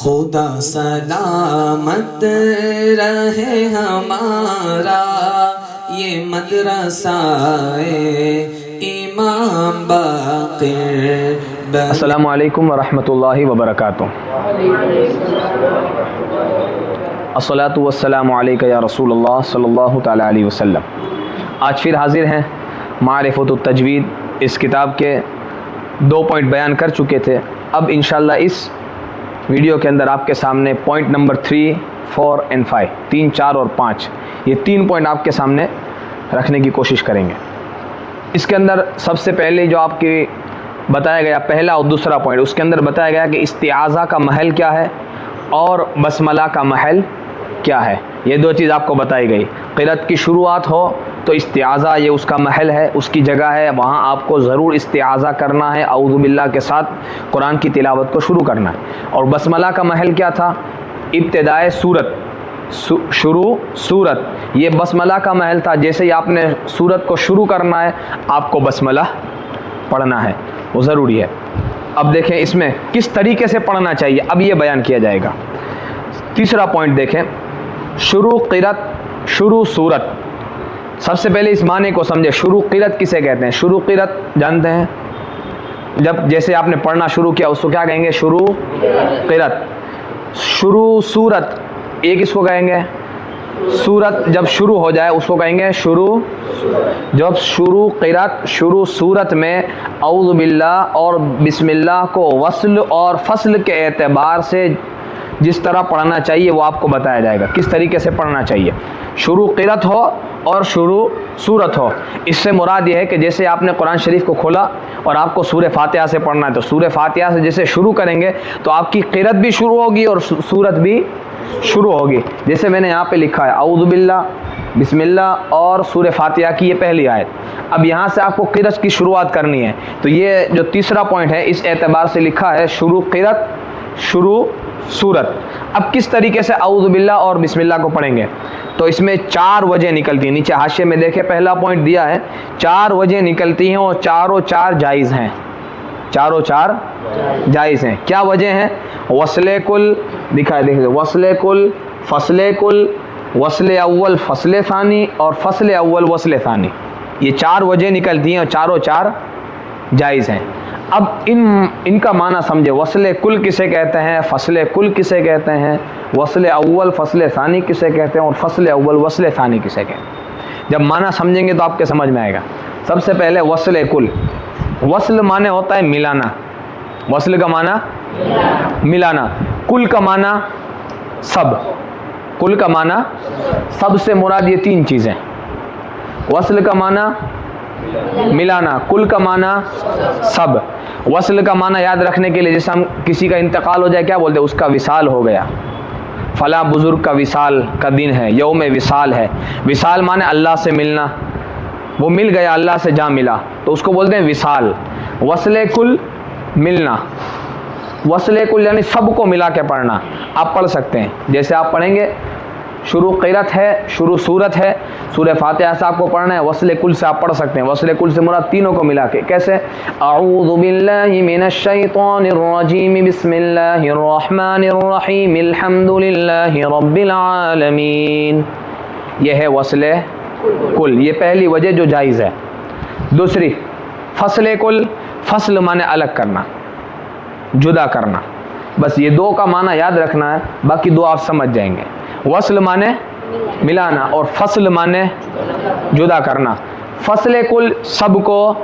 خدا سلامت رہے ہمارا یہ مدرسہ امام باقر۔ السلام علیکم ورحمۃ اللہ وبرکاتہ۔ الصلاۃ والسلام علیک یا رسول اللہ صلی اللہ تعالیٰ علیہ وسلم۔ آج پھر حاضر ہیں معرفت التجوید، اس کتاب کے 2 پوائنٹ بیان کر چکے تھے۔ اب انشاءاللہ اس ویڈیو کے اندر آپ کے سامنے پوائنٹ نمبر 3، 4 and 5، 3، 4 اور 5، یہ 3 پوائنٹ آپ کے سامنے رکھنے کی کوشش کریں گے۔ اس کے اندر سب سے پہلے جو آپ کی بتایا گیا پہلا اور دوسرا پوائنٹ، اس کے اندر بتایا گیا کہ استعاذہ کا محل کیا ہے اور بسملہ کا محل کیا ہے۔ یہ 2 چیز آپ کو بتائی گئی۔ قرأت کی شروعات ہو تو استعاذہ یہ اس کا محل ہے، اس کی جگہ ہے، وہاں آپ کو ضرور استعاذہ کرنا ہے، اعوذ باللہ کے ساتھ قرآن کی تلاوت کو شروع کرنا ہے۔ اور بسملہ کا محل کیا تھا؟ ابتدائے سورت، شروع سورت، یہ بسملہ کا محل تھا۔ جیسے ہی آپ نے سورت کو شروع کرنا ہے آپ کو بسملہ پڑھنا ہے، وہ ضروری ہے۔ اب دیکھیں اس میں کس طریقے سے پڑھنا چاہیے، اب یہ بیان کیا جائے گا۔ تیسرا پوائنٹ دیکھیں، شروع قرأت، شروع سورت۔ سب سے پہلے اس معنی کو سمجھے، شروع قرأت کسے کہتے ہیں؟ شروع قرأت جانتے ہیں؟ جب جیسے آپ نے پڑھنا شروع کیا اس کو کیا کہیں گے؟ شروع قرأت۔ شروع سورت ایک اس کو کہیں گے سورت، جب شروع ہو جائے اس کو کہیں گے شروع۔ جب شروع قرأت، شروع سورت میں اعوذ باللہ اور بسم اللہ کو وصل اور فصل کے اعتبار سے جس طرح پڑھنا چاہیے وہ آپ کو بتایا جائے گا، کس طریقے سے پڑھنا چاہیے۔ شروع قرأت ہو اور شروع سورت ہو، اس سے مراد یہ ہے کہ جیسے آپ نے قرآن شریف کو کھولا اور آپ کو سورہ فاتحہ سے پڑھنا ہے تو سورہ فاتحہ سے جیسے شروع کریں گے تو آپ کی قرأت بھی شروع ہوگی اور سورت بھی شروع ہوگی۔ جیسے میں نے یہاں پہ لکھا ہے اعوذ باللہ، بسم اللہ اور سورہ فاتحہ کی یہ پہلی آیت۔ اب یہاں سے آپ کو قرأت کی شروعات کرنی ہے، تو یہ جو تیسرا پوائنٹ ہے اس اعتبار سے لکھا ہے شروع قرأت، شروع سورت۔ اب کس طریقے سے اعوذ باللہ اور بسم اللہ کو پڑھیں گے؟ تو اس میں 4 وجہ نکلتی ہیں۔ نیچے حاشیے میں دیکھیں پہلا پوائنٹ دیا ہے، 4 وجہ نکلتی ہیں اور چاروں 4 جائز ہیں، چاروں 4 جائز ہیں۔ کیا وجہ ہیں؟ وصل کل دکھائے، دیکھیں وصل کل، فصل کل، وصل اول فصل ثانی اور فصل اول وصل ثانی، یہ 4 وجہ نکلتی ہیں اور چاروں 4 جائز ہیں۔ اب ان کا معنی سمجھے، وصل کل کسے کہتے ہیں، فصل کل کسے کہتے ہیں، وصل اول فصل ثانی کسے کہتے ہیں اور فصل اول وصل ثانی کسے کہتے ہیں۔ جب معنی سمجھیں گے تو آپ کے سمجھ میں آئے گا۔ سب سے پہلے وصل کل، وصل معنی ہوتا ہے ملانا، وصل کا معنی ملانا، کل کا معنی سب، کل کا معنی سب سے مراد یہ 3 چیزیں، وصل کا معنی ملانا، کل کا معنی سب۔ وصل کا معنی یاد رکھنے کے لیے جیسے ہم کسی کا انتقال ہو جائے کیا بولتے ہیں؟ اس کا وصال ہو گیا، فلاں بزرگ کا وصال کا دن ہے، یوم وصال ہے۔ وصال معنی اللہ سے ملنا، وہ مل گیا، اللہ سے جا ملا، تو اس کو بولتے ہیں وصال۔ وصل کل ملنا، وصل کل یعنی سب کو ملا کے پڑھنا۔ آپ پڑھ سکتے ہیں جیسے آپ پڑھیں گے شروع قرأت ہے، شروع سورت ہے، سورہ فاتحہ سے آپ کو پڑھنا ہے، وصل کل سے آپ پڑھ سکتے ہیں۔ وصل کل سے مراد تینوں کو ملا کے، کیسے؟ اعوذ باللہ من الشیطان الرجیم، بسم اللہ الرحمن الرحیم، الحمد للہ رب العالمین، یہ ہے وصل کل، یہ پہلی وجہ جو جائز ہے۔ دوسری فصل کل، فصل معنی الگ کرنا، جدا کرنا، بس یہ 2 کا معنی یاد رکھنا ہے، باقی 2 آپ سمجھ جائیں گے۔ وصل معنی ملانا اور فصل معنی جدا کرنا۔ فصل کل سب کو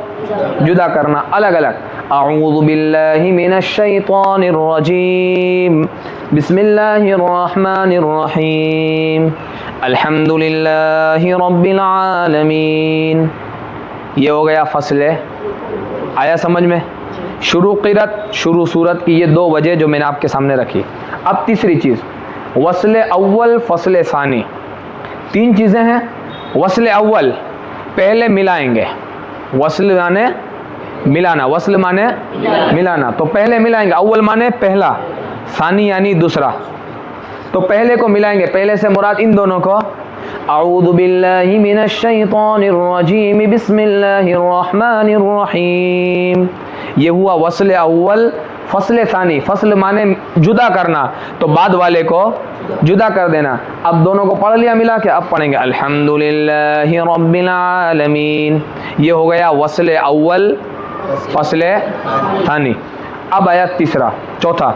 جدا کرنا، الگ الگ۔ اعوذ باللہ من الشیطان الرجیم، بسم اللہ الرحمن الرحیم، الحمد للہ رب العالمین، یہ ہو گیا فصل۔ آیا سمجھ میں؟ شروع قرأت، شروع سورت کی یہ 2 وجہ جو میں نے آپ کے سامنے رکھی۔ اب تیسری چیز وصل اول فصل ثانی، 3 چیزیں ہیں۔ وصل اول پہلے ملائیں گے، وصل معنی ملانا، وصل معنی ملانا، تو پہلے ملائیں گے، اول معنی پہلا، ثانی یعنی دوسرا، تو پہلے کو ملائیں گے۔ پہلے سے مراد ان دونوں کو اعوذ باللہ من الشیطان الرجیم، بسم اللہ الرحمن الرحیم، یہ ہوا وصل اول فصل ثانی، فصل مانے جدا کرنا، تو بعد والے کو جدا کر دینا. اب دونوں کو پڑھ لیا ملا کے، اب پڑھیں گے الحمدللہ رب العالمین. یہ ہو گیا وصل اول فصل ثانی. اب آیا تیسرا چوتھا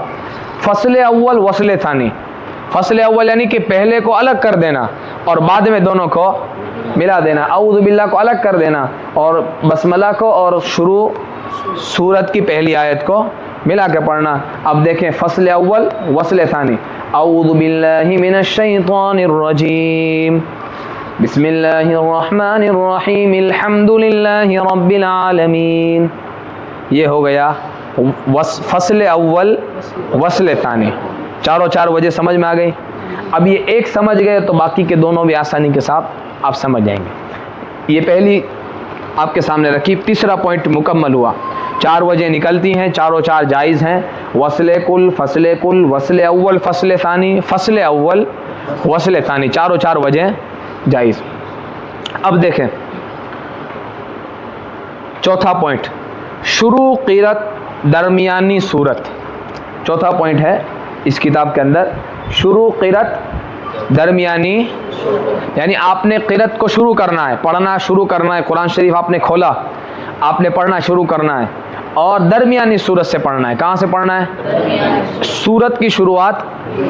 فصل اول وصل ثانی. فصل اول یعنی کہ پہلے کو الگ کر دینا اور بعد میں دونوں کو ملا دینا. اعوذ باللہ کو الگ کر دینا اور بسملہ کو اور شروع سورت کی پہلی آیت کو ملا کے پڑھنا. اب دیکھیں فصل اول وصل ثانی. اعوذ باللہ من الشیطان الرجیم بسم اللہ الرحمن الرحیم الحمد للہ رب العالمین. یہ ہو گیا فصل اول وصل ثانی. چاروں چار وجہ سمجھ میں آ گئی. اب یہ ایک سمجھ گئے تو باقی کے دونوں بھی آسانی کے ساتھ آپ سمجھ جائیں گے. یہ پہلی آپ کے سامنے رکھی. تیسرا پوائنٹ مکمل ہوا. چار وجہ نکلتی ہیں، چاروں چار جائز ہیں. وصل کل، فصل کل، وصل اول فصل ثانی، فصل اول وصل ثانی، چاروں چار وجہ جائز. اب دیکھیں چوتھا پوائنٹ، شروع قرت درمیانی صورت. چوتھا پوائنٹ ہے اس کتاب کے اندر، شروع قرت درمیانی، یعنی آپ نے قرت کو شروع کرنا ہے، پڑھنا شروع کرنا ہے. قرآن شریف آپ نے کھولا، آپ نے پڑھنا شروع کرنا ہے اور درمیانی صورت سے پڑھنا ہے. کہاں سے پڑھنا ہے؟ صورت کی شروعات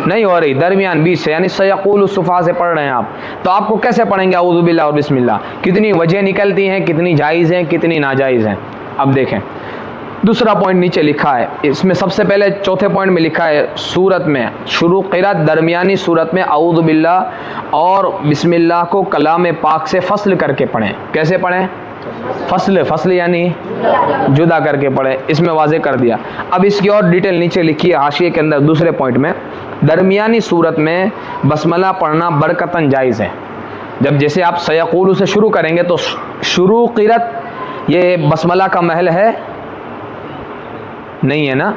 نہیں ہو رہی، درمیان بیچ سے، یعنی سیقول الصفحہ سے پڑھ رہے ہیں آپ. تو آپ کو کیسے پڑھیں گے اعوذ باللہ اور بسم اللہ؟ کتنی وجہ نکلتی ہیں، کتنی جائز ہیں، کتنی ناجائز ہیں. اب دیکھیں دوسرا پوائنٹ نیچے لکھا ہے. اس میں سب سے پہلے چوتھے پوائنٹ میں لکھا ہے صورت میں شروع قرات درمیانی صورت میں اعوذ باللہ اور بسم اللہ کو کلام پاک سے فصل کر کے پڑھیں. کیسے پڑھیں؟ فصل یعنی جدا کر کے پڑھیں. اس میں واضح کر دیا. اب اس کی اور ڈیٹیل نیچے لکھی ہے حاشیے کے اندر دوسرے پوائنٹ میں. درمیانی صورت میں بسملہ پڑھنا برکتاً جائز ہے. جب جیسے آپ سیقول سے شروع کریں گے تو شروع قرات یہ بسملہ کا محل ہے نہیں ہے نا،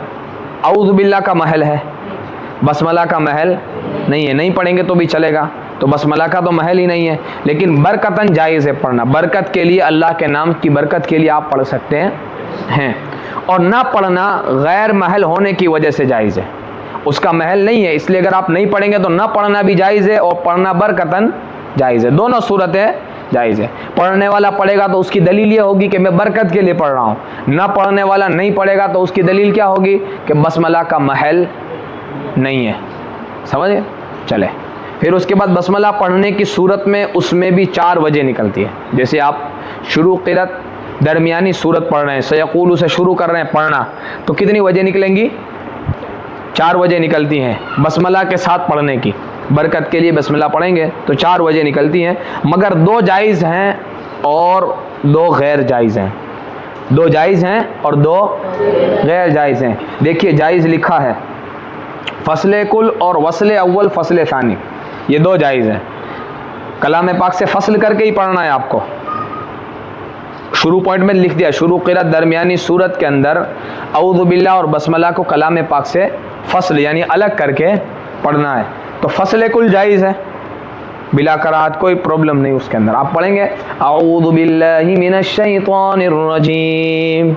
اعوذ باللہ کا محل ہے، بسملہ کا محل نہیں ہے. نہیں پڑھیں گے تو بھی چلے گا، تو بسملہ کا تو محل ہی نہیں ہے. لیکن برکتاً جائز ہے پڑھنا، برکت کے لیے، اللہ کے نام کی برکت کے لیے آپ پڑھ سکتے ہیں. اور نہ پڑھنا غیر محل ہونے کی وجہ سے جائز ہے. اس کا محل نہیں ہے، اس لیے اگر آپ نہیں پڑھیں گے تو نہ پڑھنا بھی جائز ہے اور پڑھنا برکتاً جائز ہے. دونوں صورتیں جائز ہے. پڑھنے والا پڑھے گا تو اس کی دلیل یہ ہوگی کہ میں برکت کے لیے پڑھ رہا ہوں. نہ پڑھنے والا نہیں پڑھے گا تو اس کی دلیل کیا ہوگی کہ بسملہ کا محل نہیں ہے. سمجھے؟ چلے پھر اس کے بعد بسملہ پڑھنے کی صورت میں اس میں بھی چار وجہ نکلتی ہے. جیسے آپ شروع قرات درمیانی صورت پڑھ رہے ہیں، سیقول سے شروع کر رہے ہیں پڑھنا، تو کتنی وجہ نکلیں گی؟ چار وجہ نکلتی ہیں بسملہ کے ساتھ پڑھنے کی. برکت کے لیے بسملہ پڑھیں گے تو چار وجہ نکلتی ہیں، مگر دو جائز ہیں اور دو غیر جائز ہیں. دو جائز ہیں اور دو غیر جائز ہیں. دیکھیے جائز لکھا ہے فصل کل اور وصل اول فصل ثانی، یہ دو جائز ہیں. کلام پاک سے فصل کر کے ہی پڑھنا ہے آپ کو. شروع پوائنٹ میں لکھ دیا شروع قرات درمیانی صورت کے اندر اعوذ باللہ اور بسملہ کو کلام پاک سے فصل یعنی الگ کر کے پڑھنا ہے. تو فصل کل جائز ہے بلا کراہت، کوئی پرابلم نہیں اس کے اندر. آپ پڑھیں گے اعوذ باللہ من الشیطان الرجیم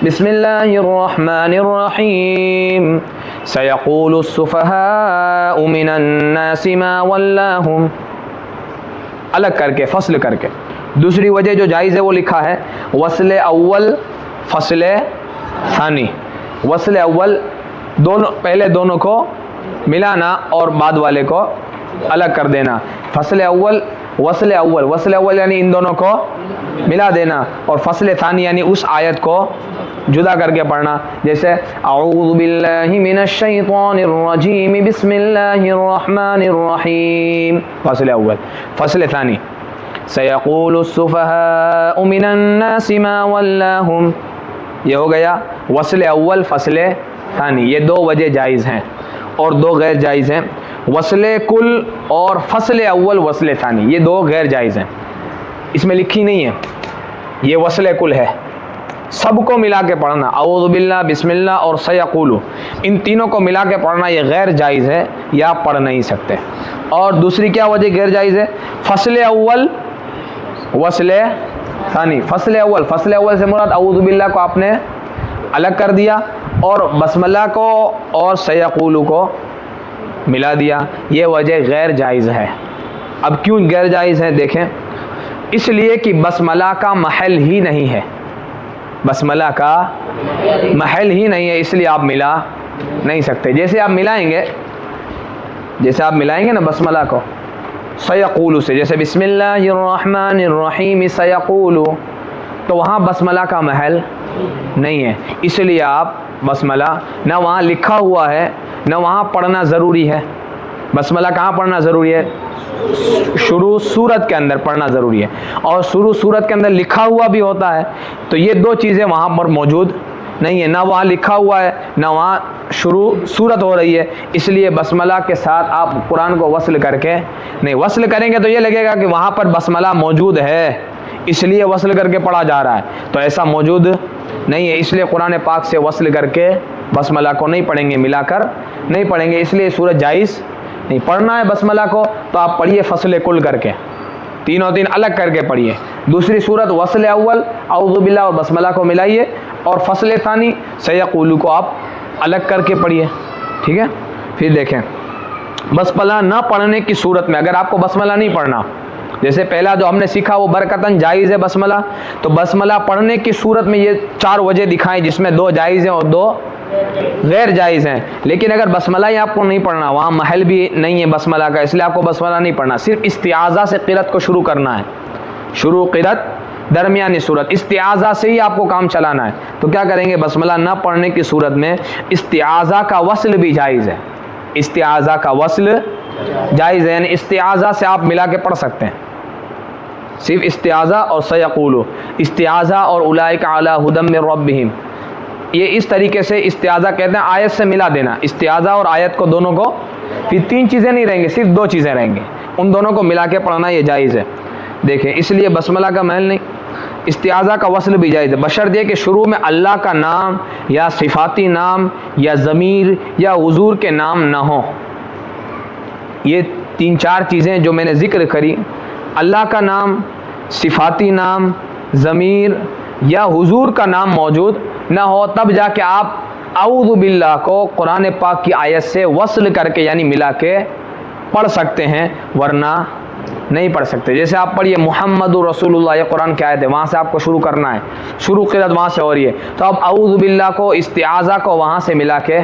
بسم اللہ الرحمن الرحیم سیقول السفہاء من الناس ما ولاہم، الگ کر کے فصل کر کے. دوسری وجہ جو جائز ہے وہ لکھا ہے وصل اول فصل ثانی. وصل اول دونوں، پہلے دونوں کو ملانا اور بعد والے کو الگ کر دینا. فصل اول وصل اول، وصل اول یعنی ان دونوں کو ملا دینا، اور فصل ثانی یعنی اس آیت کو جدا کر کے پڑھنا. جیسے اعوذ باللہ من الشیطان الرجیم بسم اللہ الرحمن الرحیم فصل اول. فصل ثانی سیقول السفہاء من الناس ما ولاہم، یہ ہو گیا وصل اول فصل ثانی. یہ دو وجہ جائز ہیں اور دو غیر جائز ہیں. وصل کل اور فصل اول وصل ثانی یہ دو غیر جائز ہیں. اس میں لکھی نہیں ہے، یہ وصل کل ہے. سب کو ملا کے پڑھنا اعوذ باللہ بسم اللہ اور سیقول، ان تینوں کو ملا کے پڑھنا یہ غیر جائز ہے، یہ آپ پڑھ نہیں سکتے. اور دوسری کیا وجہ غیر جائز ہے؟ فصل اول وصل ثانی. فصل اول سے مراد اعوذ باللہ کو آپ نے الگ کر دیا اور بسملہ کو اور سیقولو کو ملا دیا، یہ وجہ غیر جائز ہے۔ اب کیوں غیر جائز ہے دیکھیں، اس لیے کہ بسملہ کا محل ہی نہیں ہے، بسملہ کا محل ہی نہیں ہے، اس لیے آپ ملا نہیں سکتے۔ جیسے آپ ملائیں گے نا بسملہ کو سیقولو سے، جیسے بسم اللہ الرحمن الرحیم سیقولو، تو وہاں بسملہ کا محل نہیں ہے، اس لیے آپ بسملہ نہ وہاں لکھا ہوا ہے نہ وہاں پڑھنا ضروری ہے۔ بسملہ کہاں پڑھنا ضروری ہے؟ شروع سورت کے اندر پڑھنا ضروری ہے، اور شروع سورت کے اندر لکھا ہوا بھی ہوتا ہے، تو یہ دو چیزیں وہاں پر موجود نہیں ہے، نہ وہاں لکھا ہوا ہے نہ وہاں شروع سورت ہو رہی ہے، اس لیے بسملہ کے ساتھ آپ قرآن کو وصل کر کے نہیں، وصل کریں گے تو یہ لگے گا کہ وہاں پر بسملہ موجود ہے اس لیے وصل کر کے پڑھا جا رہا ہے، تو ایسا موجود نہیں ہے، اس لیے قرآن پاک سے وصل کر کے بسملہ کو نہیں پڑھیں گے، ملا کر نہیں پڑھیں گے، اس لیے صورت جائز نہیں۔ پڑھنا ہے بسملہ کو تو آپ پڑھیے فصل کل کر کے، تینوں تین الگ کر کے پڑھیے۔ دوسری صورت وصل اول اعوذ باللہ اور بسملہ کو ملائیے، اور فصل ثانی سیقولو کو آپ الگ کر کے پڑھیے، ٹھیک ہے۔ پھر دیکھیں بسملہ نہ پڑھنے کی صورت میں، اگر آپ کو بسملہ نہیں پڑھنا، جیسے پہلا جو ہم نے سیکھا وہ برکتاً جائز ہے بسملہ، تو بسملہ پڑھنے کی صورت میں یہ 4 وجہ دکھائیں جس میں 2 جائز ہیں اور 2 غیر جائز ہیں۔ لیکن اگر بسملہ ہی آپ کو نہیں پڑھنا، وہاں محل بھی نہیں ہے بسملہ کا، اس لیے آپ کو بسملہ نہیں پڑھنا، صرف استعاذہ سے قرأت کو شروع کرنا ہے، شروع قرأت درمیانی صورت استعاذہ سے ہی آپ کو کام چلانا ہے، تو کیا کریں گے؟ بسملہ نہ پڑھنے کی صورت میں استعاذہ کا وصل بھی جائز ہے، استعاذہ کا وصل جائز ہے، یعنی استعاذہ سے آپ ملا کے پڑھ سکتے ہیں، صرف استعاذہ اور سیقولو، استعاذہ اور اولئک علی ھدی من ربہم، یہ اس طریقے سے استعاذہ کہتے ہیں آیت سے ملا دینا، استعاذہ اور آیت کو دونوں کو، پھر 3 چیزیں نہیں رہیں گے، صرف 2 چیزیں رہیں گے، ان دونوں کو ملا کے پڑھنا یہ جائز ہے۔ دیکھیں اس لیے بسملہ کا محل نہیں، استعاذہ کا وصل بھی جائز ہے، بشرط یہ کہ شروع میں اللہ کا نام یا صفاتی نام یا ضمیر یا حضور کے نام نہ ہوں۔ یہ 3-4 چیزیں جو میں نے ذکر کری، اللہ کا نام، صفاتی نام، ضمیر یا حضور کا نام موجود نہ ہو، تب جا کے آپ اعوذ باللہ کو قرآن پاک کی آیت سے وصل کر کے یعنی ملا کے پڑھ سکتے ہیں، ورنہ نہیں پڑھ سکتے۔ جیسے آپ پڑھیے محمد رسول اللہ، یہ قرآن کی آیت ہے، وہاں سے آپ کو شروع کرنا ہے، شروع قرأت وہاں سے ہو رہی ہے، تو آپ اعوذ باللہ کو استعاذہ کو وہاں سے ملا کے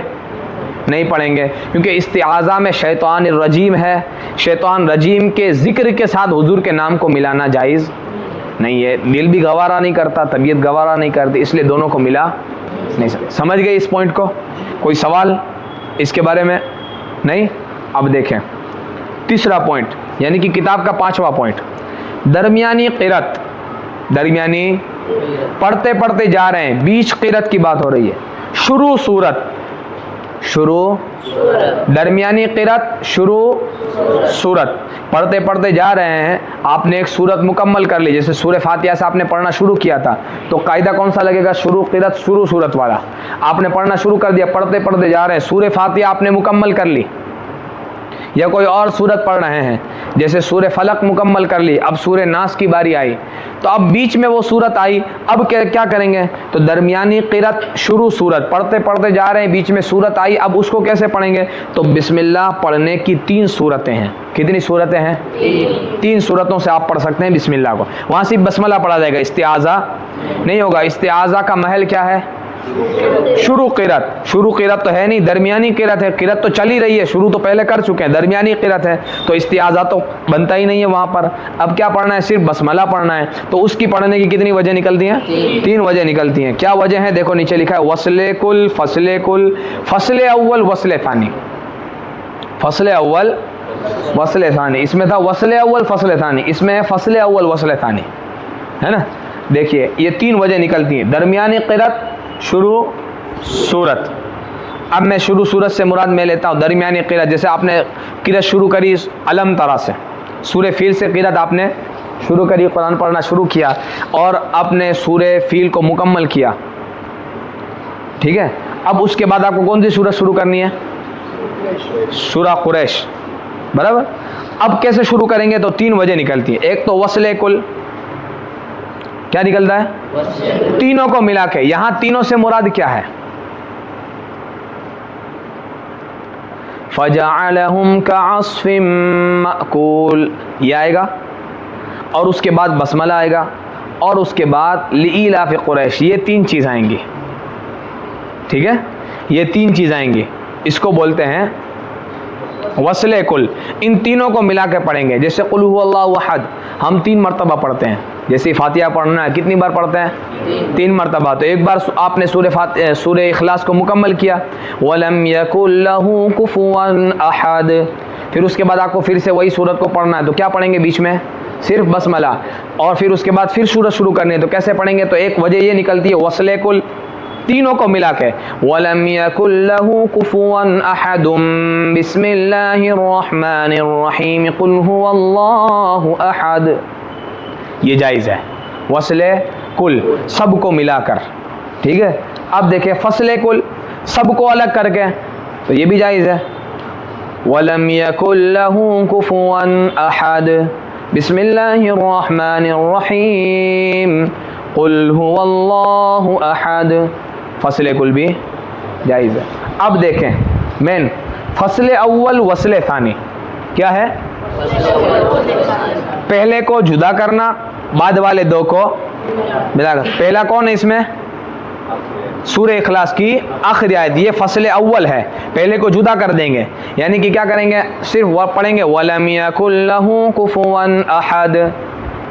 نہیں پڑھیں گے، کیونکہ استعاذہ میں شیطان الرجیم ہے، شیطان رجیم کے ذکر کے ساتھ حضور کے نام کو ملانا جائز نہیں ہے، دل بھی گوارا نہیں کرتا، طبیعت گوارا نہیں کرتی، اس لیے دونوں کو ملا نہیں سکتے۔ سمجھ گئے اس پوائنٹ کو؟ کوئی سوال اس کے بارے میں؟ نہیں؟ اب دیکھیں تیسرا پوائنٹ، یعنی کہ کتاب کا 5واں پوائنٹ، درمیانی قرأت، درمیانی پڑھتے پڑھتے جا رہے ہیں، بیچ قرأت کی بات ہو رہی ہے، شروع صورت، شروع درمیانی قرأت، شروع صورت، پڑھتے پڑھتے جا رہے ہیں، آپ نے ایک صورت مکمل کر لی، جیسے سورہ فاتحہ سے آپ نے پڑھنا شروع کیا تھا، تو قاعدہ کون سا لگے گا؟ شروع قرأت شروع صورت والا، آپ نے پڑھنا شروع کر دیا، پڑھتے پڑھتے جا رہے ہیں، سورہ فاتحہ آپ نے مکمل کر لی، یا کوئی اور صورت پڑھ رہے ہیں، جیسے سورہ فلق مکمل کر لی، اب سورہ ناس کی باری آئی، تو اب بیچ میں وہ صورت آئی، اب کیا کریں گے؟ تو درمیانی قرأت شروع صورت، پڑھتے پڑھتے جا رہے ہیں، بیچ میں صورت آئی، اب اس کو کیسے پڑھیں گے؟ تو بسم اللہ پڑھنے کی 3 صورتیں ہیں، کتنی صورتیں ہیں؟ 3 صورتوں سے آپ پڑھ سکتے ہیں بسم اللہ کو، وہاں صرف بسملہ پڑھا جائے گا، استعاذہ نہیں ہوگا۔ استعاذہ کا محل کیا ہے؟ شروع قرأت، شروع قرأت تو ہے نہیں، درمیانی قرأت ہے، قرأت تو چل ہی رہی ہے، شروع تو پہلے کر چکے ہیں، درمیانی قرأت ہے، تو استعاذہ تو بنتا ہی نہیں ہے وہاں پر، اب کیا پڑھنا ہے؟ صرف بسملہ پڑھنا ہے، تو اس کی پڑھنے کی کتنی وجہ نکلتی ہیں؟ 3 وجہ نکلتی ہیں۔ کیا وجہ ہیں؟ دیکھو نیچے لکھا ہے وصل کل، فصل کل، فصل اول، وصل ثانی، فصل اول وصل ثانی، اس میں تھا وصل اول فصل ثانی، اس میں ہے فصل اول وصل ثانی، ہے نا؟ دیکھیے یہ 3 وجہ نکلتی ہیں، درمیانی قرأت، شروع صورت۔ اب میں شروع صورت سے مراد میں لیتا ہوں درمیانی قرأت، جیسے آپ نے قرأت شروع کری علم ترا سے، سورہ فیل سے قرأت آپ نے شروع کری، قرآن پڑھنا شروع کیا، اور آپ نے سورہ فیل کو مکمل کیا، ٹھیک ہے؟ اب اس کے بعد آپ کو کون سی سورت شروع کرنی ہے؟ سورہ قریش، برابر؟ اب کیسے شروع کریں گے؟ تو 3 وجہ نکلتی ہیں، ایک تو وصل کل، کیا نکلتا ہے؟ تینوں کو ملا کے، یہاں تینوں سے مراد کیا ہے؟ فجعلهم كعصف مأکول، یہ آئے گا، اور اس کے بعد بسملہ آئے گا، اور اس کے بعد لإیلاف قریش، یہ 3 چیز آئیں گی، ٹھیک ہے، یہ 3 چیز آئیں گی، اس کو بولتے ہیں وصل کل۔ ان تینوں کو ملا کے پڑھیں گے، جیسے قل هو اللہ احد ہم 3 مرتبہ پڑھتے ہیں، جیسے فاتحہ پڑھنا ہے کتنی بار پڑھتے ہیں؟ 3 مرتبہ۔ تو ایک بار آپ نے سورہ اخلاص کو مکمل کیا، وَلَمْ يَكُنْ لَهُ كُفُوًا أَحَدٌ، پھر اس کے بعد آپ کو پھر سے وہی سورت کو پڑھنا ہے، تو کیا پڑھیں گے بیچ میں؟ صرف بسملہ، اور پھر اس کے بعد پھر سورت شروع کرنی ہے، تو کیسے پڑھیں گے؟ تو ایک وجہ یہ نکلتی ہے وصل کل، تینوں کو ملا کے وَلَمْ يَكُنْ لَهُ كُفُوًا أَحَدٌ بسم اللہ الرحمن الرحیم قل هو اللہ احد، یہ جائز ہے وصل کل سب کو ملا کر، ٹھیک ہے۔ اب دیکھیں فصل کل سب کو الگ کر کے، تو یہ بھی جائز ہے، وَلَمْ يَكُنْ لَهُ كُفُوًا أَحَدٌ بسم اللہ الرحمن الرحیم قل هو اللہ احد، فصل کل بھی جائز ہے۔ اب دیکھیں مین فصل اول وصل ثانی کیا ہے؟ پہلے کو جدا کرنا، بعد والے 2 کو ملا کر۔ پہلا کون ہے اس میں؟ سورہ اخلاص کی آخری آیت، یہ فصل اول ہے، پہلے کو جدا کر دیں گے، یعنی کہ کیا کریں گے؟ صرف وہ پڑھیں گے وَلَمْ يَكُنْ لَهُ كُفُوًا أَحَدٌ،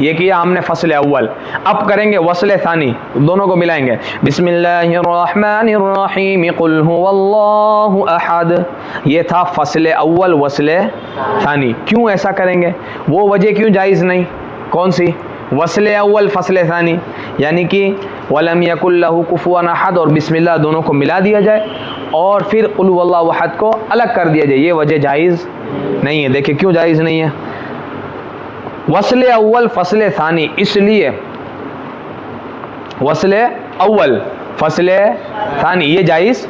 یہ کیا ہم نے فصل اول۔ اب کریں گے وصل ثانی، دونوں کو ملائیں گے، بسم اللہ الرحمن الرحیم قل هو اللہ احد، یہ تھا فصل اول وصل ثانی۔ کیوں ایسا کریں گے؟ وہ وجہ کیوں جائز نہیں؟ کون سی؟ وصل اول فصل ثانی، یعنی کہ وَلَمْ يَكُنْ لَهُ كُفُوًا أَحَدٌ اور بسم اللہ دونوں کو ملا دیا جائے، اور پھر قل هو اللہ احد کو الگ کر دیا جائے، یہ وجہ جائز نہیں ہے۔ دیکھیں کیوں جائز نہیں ہے؟ وصل اول فصل ثانی، اس لیے وصل اول فصل ثانی یہ جائز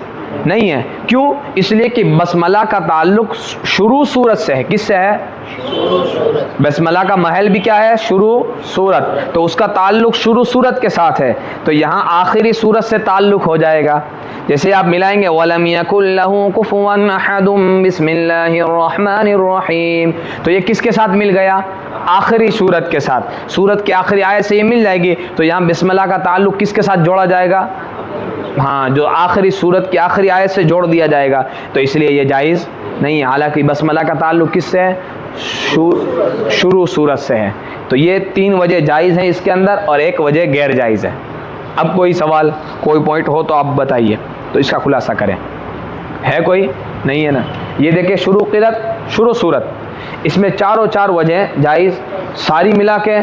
نہیں ہے، کیوں؟ اس لیے کہ بسملہ کا تعلق شروع صورت سے ہے، کس سے ہے؟ بسملہ کا محل بھی کیا ہے؟ شروع صورت، تو اس کا تعلق شروع صورت کے ساتھ ہے، تو یہاں آخری صورت سے تعلق ہو جائے گا۔ جیسے آپ ملائیں گے وَلَمْ يَكُنْ لَهُ كُفُوًا أَحَدٌ بسم اللہ الرحمن الرحیم، تو یہ کس کے ساتھ مل گیا؟ آخری صورت کے ساتھ، صورت کی آخری آیت سے یہ مل جائے گی، تو یہاں بسم اللہ کا تعلق کس کے ساتھ جوڑا جائے گا؟ ہاں، جو آخری صورت کی آخری آیت سے جوڑ دیا جائے گا، تو اس لیے یہ جائز نہیں ہے، حالانکہ بسملہ کا تعلق کس سے ہے؟ شروع صورت سے ہے۔ تو یہ 3 وجہ جائز ہیں اس کے اندر، اور ایک وجہ غیر جائز ہے۔ اب کوئی سوال، کوئی پوائنٹ ہو تو آپ بتائیے، تو اس کا خلاصہ کریں۔ ہے کوئی؟ نہیں ہے نا؟ یہ دیکھیں شروع قرأت شروع صورت، اس میں 4 وجہ جائز، ساری ملا کے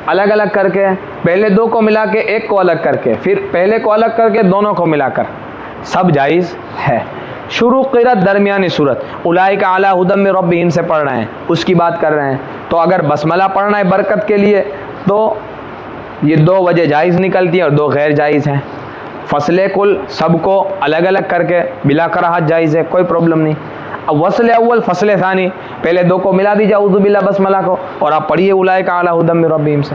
الگ الگ کر کے، پہلے 2 کو ملا کے ایک کو الگ کر کے، پھر پہلے کو الگ کر کے دونوں کو ملا کر، سب جائز ہے۔ شروع قرأت درمیانی صورت، اولئک علی ھدی من ربہم سے پڑھ رہے ہیں، اس کی بات کر رہے ہیں، تو اگر بسملہ پڑھنا ہے برکت کے لیے تو یہ 2 وجہ جائز نکلتی ہیں اور 2 غیر جائز ہیں۔ فصل کل سب کو الگ الگ کر کے بلا کراہت جائز ہے، کوئی پرابلم نہیں۔ اب وصل اول فصل ثانی، پہلے 2 کو ملا دیجیے اعوذ باللہ بسملہ کو، اور آپ پڑھیے اولئک علی ھدی من ربہم سے،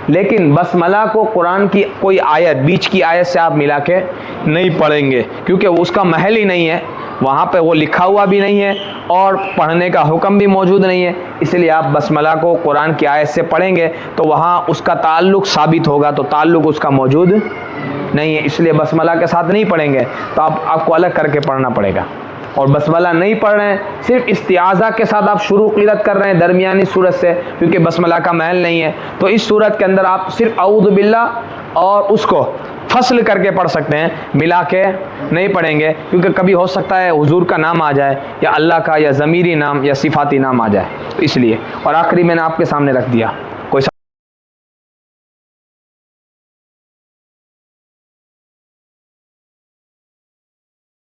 لیکن بسملہ کو قرآن کی کوئی آیت بیچ کی آیت سے آپ ملا کے نہیں پڑھیں گے، کیونکہ اس کا محل ہی نہیں ہے، وہاں پہ وہ لکھا ہوا بھی نہیں ہے اور پڑھنے کا حکم بھی موجود نہیں ہے، اس لیے آپ بسملہ کو قرآن کی آیت سے پڑھیں گے تو وہاں اس کا تعلق ثابت ہوگا، تو تعلق اس کا موجود نہیں ہے، اس لیے بسملہ کے ساتھ نہیں پڑھیں گے، تو آپ کو الگ کر کے پڑھنا پڑے گا۔ اور بسملہ نہیں پڑھ رہے ہیں، صرف استعاذہ کے ساتھ آپ شروع قرأت کر رہے ہیں درمیانی صورت سے، کیونکہ بسملہ کا محل نہیں ہے، تو اس صورت کے اندر آپ صرف اعوذ باللہ اور اس کو فصل کر کے پڑھ سکتے ہیں، ملا کے نہیں پڑھیں گے، کیونکہ کبھی ہو سکتا ہے حضور کا نام آ جائے یا اللہ کا یا ضمیری نام یا صفاتی نام آ جائے، تو اس لیے۔ اور آخری میں نے آپ کے سامنے رکھ دیا